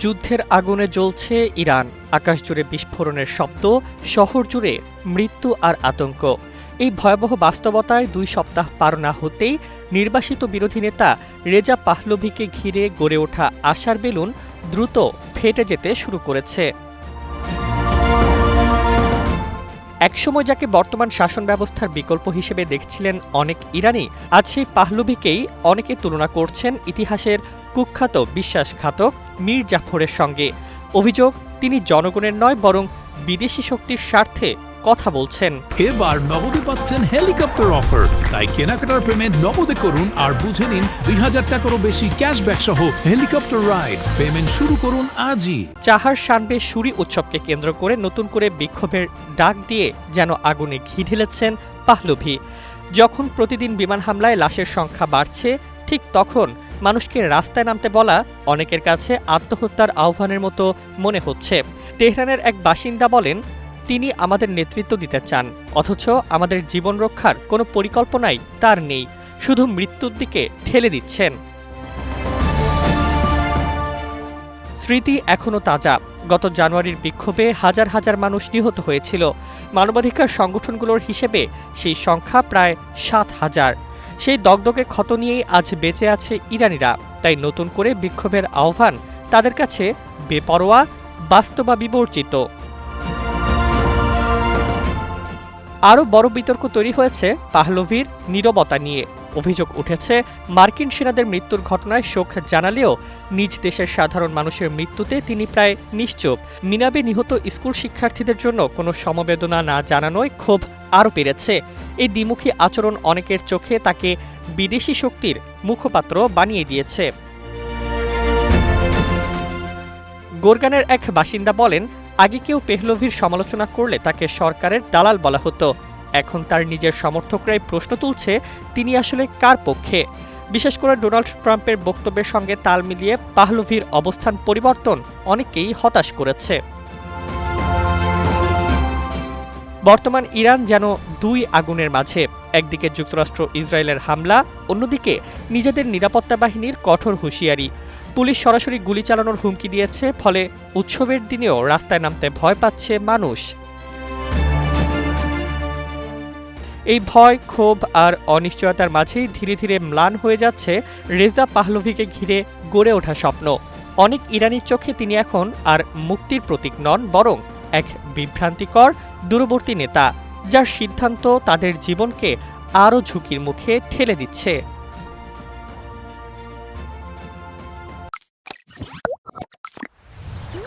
যুদ্ধের আগুনে জ্বলছে ইরান, আকাশ জুড়ে বিস্ফোরণের শব্দ, শহর জুড়ে মৃত্যু আর আতঙ্ক। এই ভয়াবহ বাস্তবতায় 2 সপ্তাহ পার না হতেই নির্বাসিত বিরোধী নেতা রেজা পাহলভিকে ঘিরে গড়ে ওঠা আশার বেলুন দ্রুত ফেটে যেতে শুরু করেছে। একসময় যাকে বর্তমান শাসন ব্যবস্থার বিকল্প হিসেবে দেখছিলেন অনেক ইরানি, আজ সেই পাহলভিকেই অনেকে তুলনা করছেন ইতিহাসের কুখ্যাত বিশ্বাসঘাতক মীর জাফরের সঙ্গে। অভিযোগ, তিনি জনগণের নয় বরং বিদেশি শক্তির স্বার্থে কথা বলছেন। এবার নগদে পাচ্ছেন হেলিকপ্টার অফার, তাই কেনাকাটার পেমেন্ট নগদে করুন আর বুঝে নিন 2000 টাকারও বেশি ক্যাশব্যাক সহ হেলিকপ্টার রাইড। পেমেন্ট শুরু করুন আজই। চাহার শানবে শুরি উৎসবকে কেন্দ্র করে নতুন করে বিক্ষোভের ডাক দিয়ে যেন আগুনে ঘি ঢেলেছেন পাহলভি। যখন প্রতিদিন বিমান হামলায় লাশের সংখ্যা বাড়ছে, ঠিক তখন মানুষকে রাস্তায় নামতে বলা অনেকের কাছে আত্মহত্যার আহ্বানের মতো মনে হচ্ছে। তেহরানের এক বাসিন্দা বলেন, তিনি আমাদের নেতৃত্ব দিতে চান, অথচ আমাদের জীবন রক্ষার কোনো পরিকল্পনাই তার নেই, শুধু মৃত্যুর দিকে ঠেলে দিচ্ছেন। স্মৃতি এখনো তাজা। গত জানুয়ারির বিক্ষোভে হাজার হাজার মানুষ নিহত হয়েছিল। মানবাধিকার সংগঠনগুলোর হিসেবে সেই সংখ্যা প্রায় 7,000। সেই দগদগে ক্ষত নিয়েই আজ বেঁচে আছে ইরানিরা। তাই নতুন করে বিক্ষোভের আহ্বান তাদের কাছে বেপরোয়া, বাস্তবা বিবর্জিত। আরও বড় বিতর্ক তৈরি হয়েছে পাহলভির নীরবতা নিয়ে। অভিযোগ উঠেছে, মার্কিন সেনাদের মৃত্যুর ঘটনায় শোক জানালেও নিজ দেশের সাধারণ মানুষের মৃত্যুতে তিনি প্রায় নিশ্চুপ। মিনাবে নিহত স্কুল শিক্ষার্থীদের জন্য কোনো সমবেদনা না জানানোয় ক্ষোভ আরও বেড়েছে। এই দ্বিমুখী আচরণ অনেকের চোখে তাকে বিদেশি শক্তির মুখপাত্র বানিয়ে দিয়েছে। গোরগানের এক বাসিন্দা বলেন, আগে কেউ পাহলভির সমালোচনা করলে তাকে সরকারের দালাল বলা হতো। এখন তার নিজের সমর্থকরাই প্রশ্ন তুলছে, তিনি আসলে কার পক্ষে। বিশেষ করে ডোনাল্ড ট্রাম্পের বক্তব্যের সঙ্গে তাল মিলিয়ে পাহলভির অবস্থান পরিবর্তন অনেকেই হতাশ করেছে। বর্তমান ইরান যেন 2 আগুনের মাঝে। একদিকে যুক্তরাষ্ট্র ইসরায়েলের হামলা, অন্যদিকে নিজেদের নিরাপত্তা বাহিনীর কঠোর হুঁশিয়ারি। পুলিশ সরাসরি গুলি চালানোর হুমকি দিয়েছে, ফলে উৎসবের দিনেও রাস্তায় নামতে ভয় পাচ্ছে মানুষ। এই ভয়, ক্ষোভ আর অনিশ্চয়তার মাঝেই ধীরে ধীরে ম্লান হয়ে যাচ্ছে রেজা পাহলভিকে ঘিরে গড়ে ওঠা স্বপ্ন। অনেক ইরানির চোখে তিনি এখন আর মুক্তির প্রতীক নন, বরং এক বিভ্রান্তিকর, দূরবর্তী নেতা, যার সিদ্ধান্ত তাদের জীবনকে আরও ঝুঁকির মুখে ঠেলে দিচ্ছে।